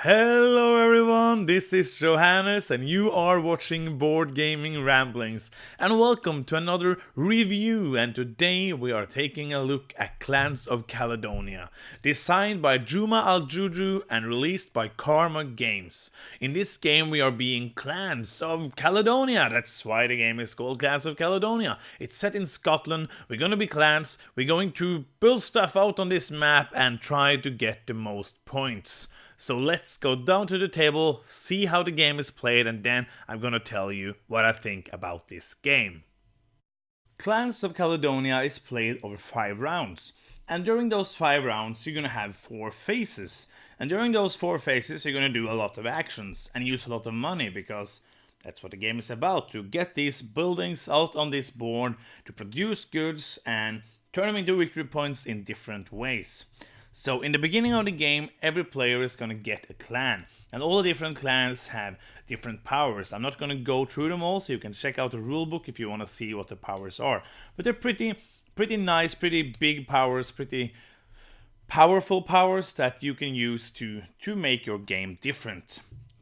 Hello everyone, this is Johannes and you are watching Board Gaming Ramblings. And welcome to another review, and today we are taking a look at Clans of Caledonia. Designed by Juma Al-Juju and released by Karma Games. In this game we are being Clans of Caledonia, that's why the game is called Clans of Caledonia. It's set in Scotland, we're gonna be clans, we're going to build stuff out on this map and try to get the most points. So let's go down to the table, see how the game is played, and then I'm gonna tell you what I think about this game. Clans of Caledonia is played over 5 rounds, and during those 5 rounds you're gonna have 4 phases. And during those 4 phases you're gonna do a lot of actions and use a lot of money, because that's what the game is about, to get these buildings out on this board, to produce goods and turn them into victory points in different ways. So in the beginning of the game, every player is going to get a clan, and all the different clans have different powers. I'm not going to go through them all, so you can check out the rulebook if you want to see what the powers are. But they're pretty nice, pretty big powers, pretty powerful powers that you can use to make your game different.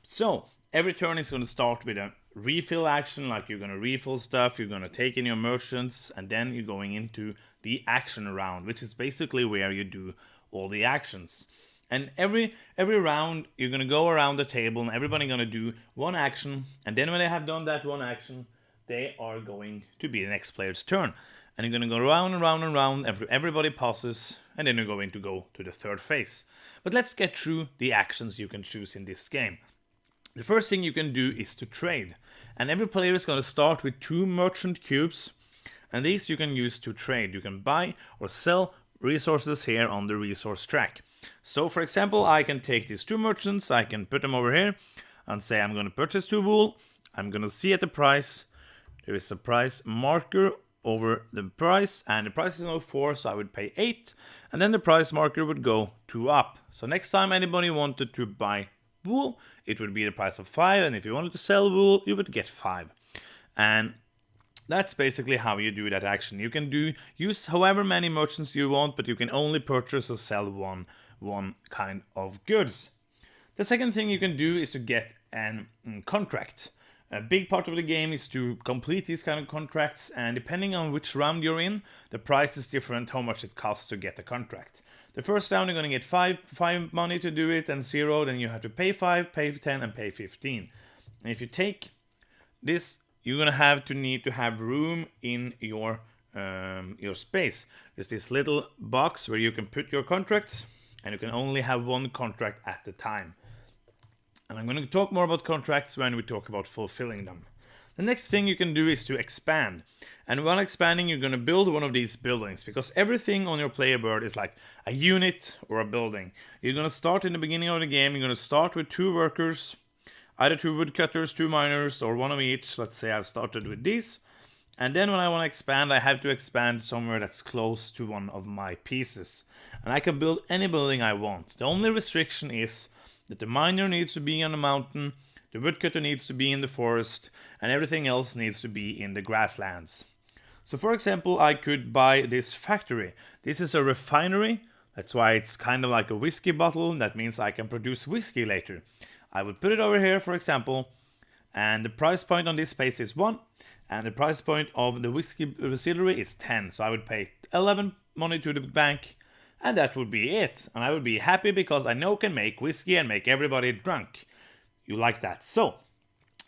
So every turn is going to start with a refill action, like you're going to refill stuff, you're going to take in your merchants, and then you're going into the action round, which is basically where you do all the actions. And every round you're gonna go around the table and everybody's gonna do one action, and then when they have done that one action, they are going to be the next player's turn. And you're gonna go round and round and round, everybody passes, and then you're going to go to the third phase. But let's get through the actions you can choose in this game. The first thing you can do is to trade. And every player is gonna start with 2 merchant cubes, and these you can use to trade. You can buy or sell resources here on the resource track. So for example, I can take these 2 merchants, I can put them over here and say I'm going to purchase 2 wool. I'm going to see at the price, there is a price marker over the price, and the price is now 4, so I would pay 8, and then the price marker would go 2 up. So next time anybody wanted to buy wool, it would be the price of 5, and if you wanted to sell wool, you would get 5. And that's basically how you do that action. You can use however many merchants you want, but you can only purchase or sell one kind of goods. The second thing you can do is to get a contract. A big part of the game is to complete these kind of contracts, and depending on which round you're in, the price is different how much it costs to get a contract. The first round you're going to get 5 money to do it, and 0, then you have to pay 5, pay 10, and pay 15. And if you take this, you're gonna need to have room in your space. There's this little box where you can put your contracts, and you can only have 1 contract at a time. And I'm going to talk more about contracts when we talk about fulfilling them. The next thing you can do is to expand. And while expanding, you're going to build one of these buildings, because everything on your player board is like a unit or a building. You're going to start in the beginning of the game, you're going to start with 2 workers, either 2 woodcutters, 2 miners, or 1 of each. Let's say I've started with these. And then when I want to expand, I have to expand somewhere that's close to one of my pieces. And I can build any building I want. The only restriction is that the miner needs to be on a mountain, the woodcutter needs to be in the forest, and everything else needs to be in the grasslands. So for example, I could buy this factory. This is a refinery. That's why it's kind of like a whiskey bottle. That means I can produce whiskey later. I would put it over here, for example, and the price point on this space is 1, and the price point of the whiskey distillery is 10. So I would pay 11 money to the bank, and that would be it. And I would be happy because I know I can make whiskey and make everybody drunk. You like that. So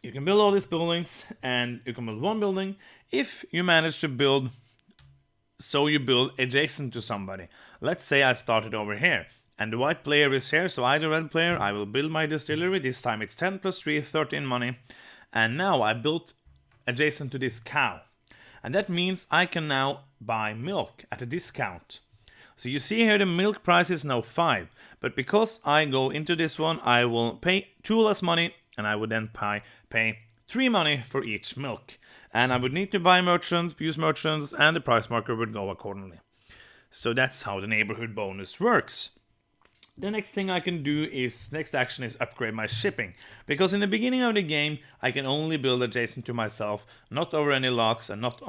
you can build all these buildings, and you can build 1 building if you manage to build, so you build adjacent to somebody. Let's say I started over here. And the white player is here, so I, the red player, I will build my distillery. This time it's 10 plus 3, 13 money. And now I built adjacent to this cow. And that means I can now buy milk at a discount. So you see here the milk price is now 5. But because I go into this one, I will pay 2 less money, and I would then pay 3 money for each milk. And I would need to buy merchants, use merchants, and the price marker would go accordingly. So that's how the neighborhood bonus works. The next thing I can do is, next action is upgrade my shipping. Because in the beginning of the game, I can only build adjacent to myself, not over any locks and not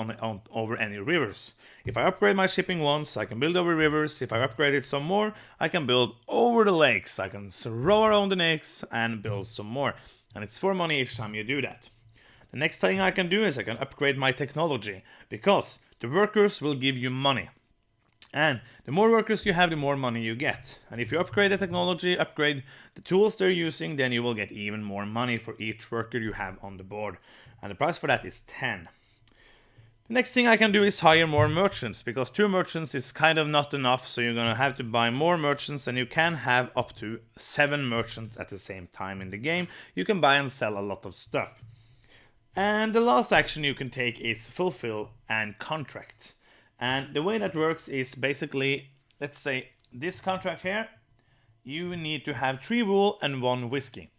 over any rivers. If I upgrade my shipping once, I can build over rivers. If I upgrade it some more, I can build over the lakes. I can row around the lakes and build some more. And it's 4 money each time you do that. The next thing I can do is I can upgrade my technology. Because the workers will give you money. And the more workers you have, the more money you get. And if you upgrade the technology, upgrade the tools they're using, then you will get even more money for each worker you have on the board. And the price for that is 10. The next thing I can do is hire more merchants, because 2 merchants is kind of not enough, so you're gonna have to buy more merchants, and you can have up to 7 merchants at the same time in the game. You can buy and sell a lot of stuff. And the last action you can take is fulfill and contract. And the way that works is basically, let's say this contract here, you need to have 3 wool and 1 whiskey.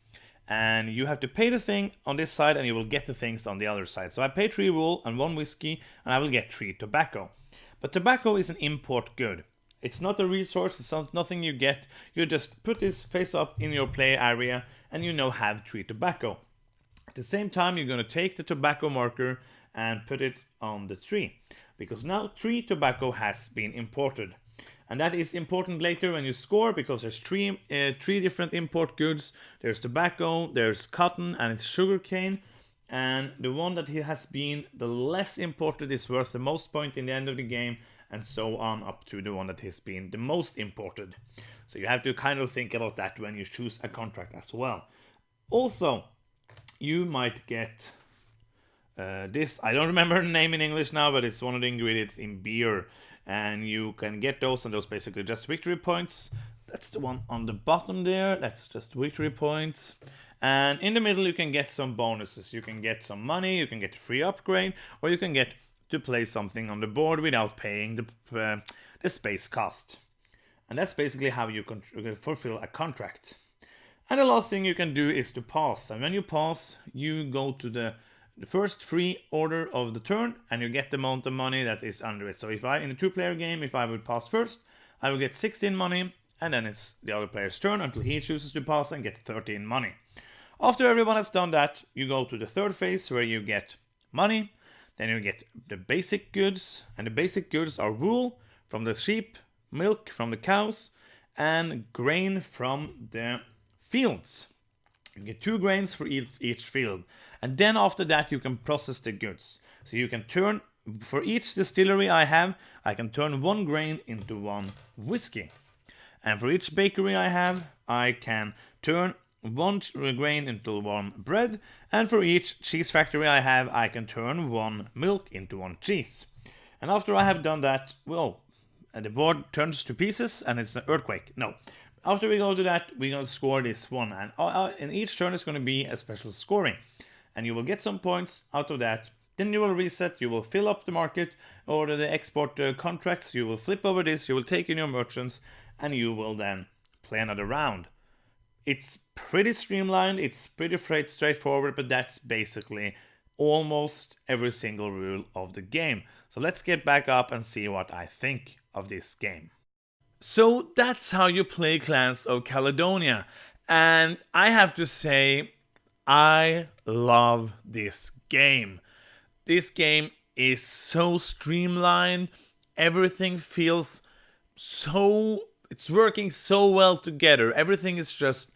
And you have to pay the thing on this side and you will get the things on the other side. So I pay 3 wool and 1 whiskey and I will get 3 tobacco. But tobacco is an import good. It's not a resource, it's nothing you get. You just put this face up in your play area and you now have 3 tobacco. At the same time, you're going to take the tobacco marker and put it on the tree. Because now 3 tobacco has been imported. And that is important later when you score, because there's three different import goods. There's tobacco, there's cotton, and it's sugarcane. And the one that has been the less imported is worth the most point in the end of the game, and so on up to the one that has been the most imported. So you have to kind of think about that when you choose a contract as well. Also, you might get this, I don't remember the name in English now, but it's one of the ingredients in beer. And you can get those, and those basically just victory points. That's the one on the bottom there. That's just victory points. And in the middle, you can get some bonuses. You can get some money, you can get a free upgrade, or you can get to play something on the board without paying the space cost. And that's basically how you fulfill a contract. And the last thing you can do is to pause. And when you pause, you go to the first free order of the turn and you get the amount of money that is under it. So if I, in a 2-player game, if I would pass first, I will get 16 money, and then it's the other player's turn until he chooses to pass and get 13 money. After everyone has done that, you go to the third phase where you get money, then you get the basic goods, and the basic goods are wool from the sheep, milk from the cows, and grain from the fields. You get 2 grains for each field. And then after that you can process the goods. So you can turn, for each distillery I have, I can turn 1 grain into 1 whiskey. And for each bakery I have, I can turn 1 grain into 1 bread. And for each cheese factory I have, I can turn 1 milk into 1 cheese. And after I have done that, well, the board turns to pieces and it's an earthquake. No. After we go to that, we're going to score this one. And in each turn is going to be a special scoring. And you will get some points out of that. Then you will reset, you will fill up the market, order the export contracts, you will flip over this, you will take in your merchants, and you will then play another round. It's pretty streamlined, it's pretty straightforward, but that's basically almost every single rule of the game. So let's get back up and see what I think of this game. So that's how you play Clans of Caledonia. And I have to say, I love this game. This game is so streamlined. Everything feels so... It's working so well together. Everything is just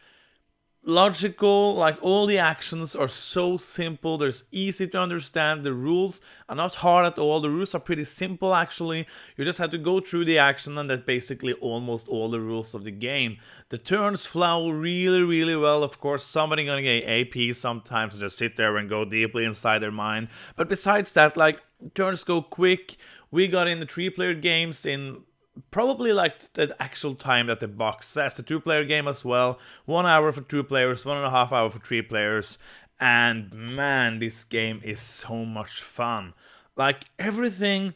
logical, like all the actions are so simple, there's easy to understand, the rules are not hard at all, the rules are pretty simple actually, you just have to go through the action and that's basically almost all the rules of the game. The turns flow really well, of course somebody gonna get AP sometimes and just sit there and go deeply inside their mind, but besides that, like, turns go quick. We got in the 3-player games in probably like the actual time that the box says. The 2-player game as well. 1 hour for 2 players, 1.5 hours for 3 players. And man, this game is so much fun. Like everything.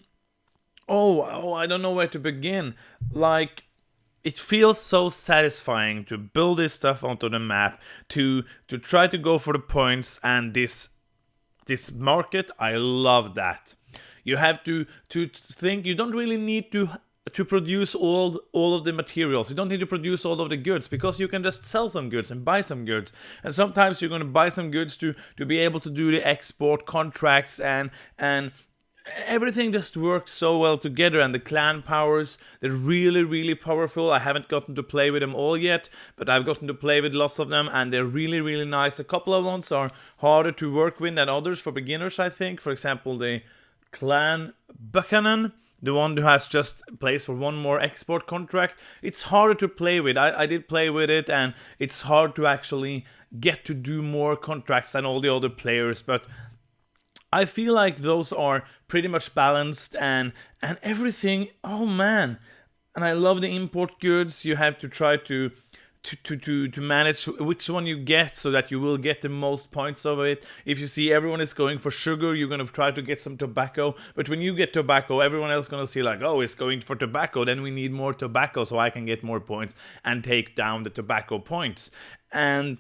Oh, I don't know where to begin. Like, it feels so satisfying to build this stuff onto the map, to try to go for the points, and this market, I love that. You have to think, you don't really need to to produce all of the materials. You don't need to produce all of the goods, because you can just sell some goods and buy some goods. And sometimes you're going to buy some goods to be able to do the export contracts, and everything just works so well together. And the clan powers, they're really, really powerful. I haven't gotten to play with them all yet, but I've gotten to play with lots of them, and they're really, really nice. A couple of ones are harder to work with than others for beginners, I think. For example, the Clan Buchanan, the one who has just place for one more export contract. It's harder to play with. I did play with it, and it's hard to actually get to do more contracts than all the other players, but I feel like those are pretty much balanced, and everything. Oh man. And I love the import goods. You have to try to manage which one you get, so that you will get the most points of it. If you see everyone is going for sugar, you're going to try to get some tobacco. But when you get tobacco, everyone else is going to see like, oh, it's going for tobacco, then we need more tobacco so I can get more points and take down the tobacco points. And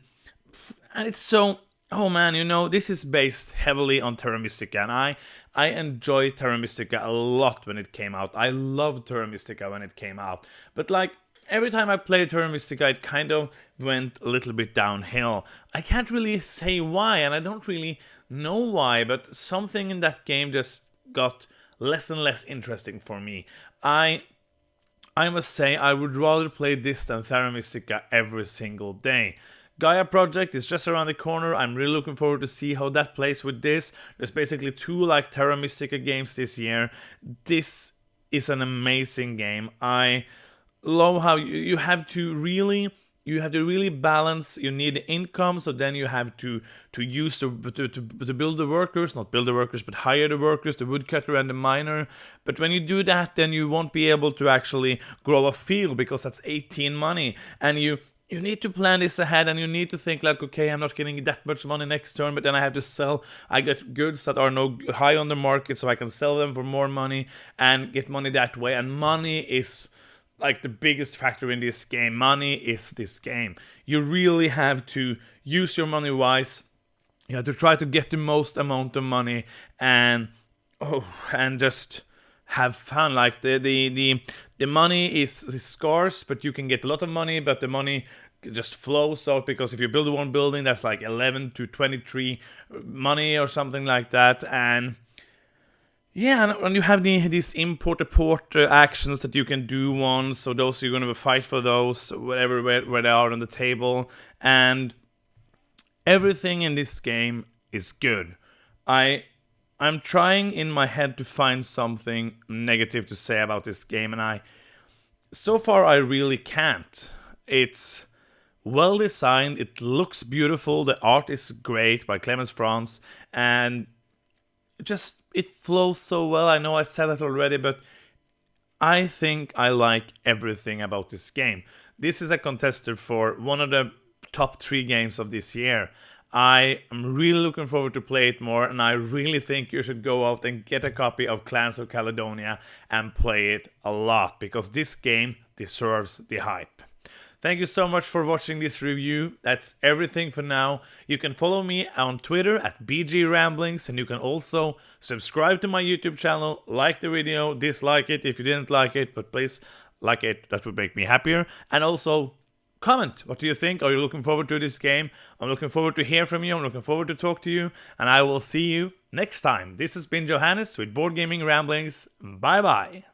it's so... Oh man, this is based heavily on Terra Mystica, and I enjoyed Terra Mystica a lot when it came out. I loved Terra Mystica when it came out. But like, every time I played Terra Mystica, it kind of went a little bit downhill. I can't really say why, and I don't really know why, but something in that game just got less and less interesting for me. I must say, I would rather play this than Terra Mystica every single day. Gaia Project is just around the corner. I'm really looking forward to see how that plays with this. There's basically 2 like Terra Mystica games this year. This is an amazing game. I love how you have to really balance. You need income, so then you have to use to build the workers, not build the workers, but hire the workers, the woodcutter and the miner. But when you do that, then you won't be able to actually grow a field, because that's 18 money, and you need to plan this ahead, and you need to think like, okay, I'm not getting that much money next turn, but then I have to sell. I get goods that are no high on the market, so I can sell them for more money and get money that way. And money is like the biggest factor in this game. Money is this game. You really have to use your money wise. You have to try to get the most amount of money, and just have fun. Like the money is scarce, but you can get a lot of money, but the money just flows out, because if you build one building, that's like 11 to 23 money or something like that. And yeah, and you have these import-export actions that you can do once, so those you're going to fight for those whatever where they are on the table, and everything in this game is good. I'm trying in my head to find something negative to say about this game, and so far I really can't. It's well designed, it looks beautiful, the art is great by Clemens France, and just it flows so well. I know I said that already, but I think I like everything about this game. This is a contester for one of the top 3 games of this year. I am really looking forward to play it more, and I really think you should go out and get a copy of Clans of Caledonia and play it a lot, because this game deserves the hype. Thank you so much for watching this review. That's everything for now. You can follow me on Twitter at BGRamblings, and you can also subscribe to my YouTube channel, like the video, dislike it if you didn't like it, but please like it, that would make me happier. And also comment, what do you think? Are you looking forward to this game? I'm looking forward to hear from you. I'm looking forward to talk to you, and I will see you next time. This has been Johannes with Board Gaming Ramblings. Bye bye.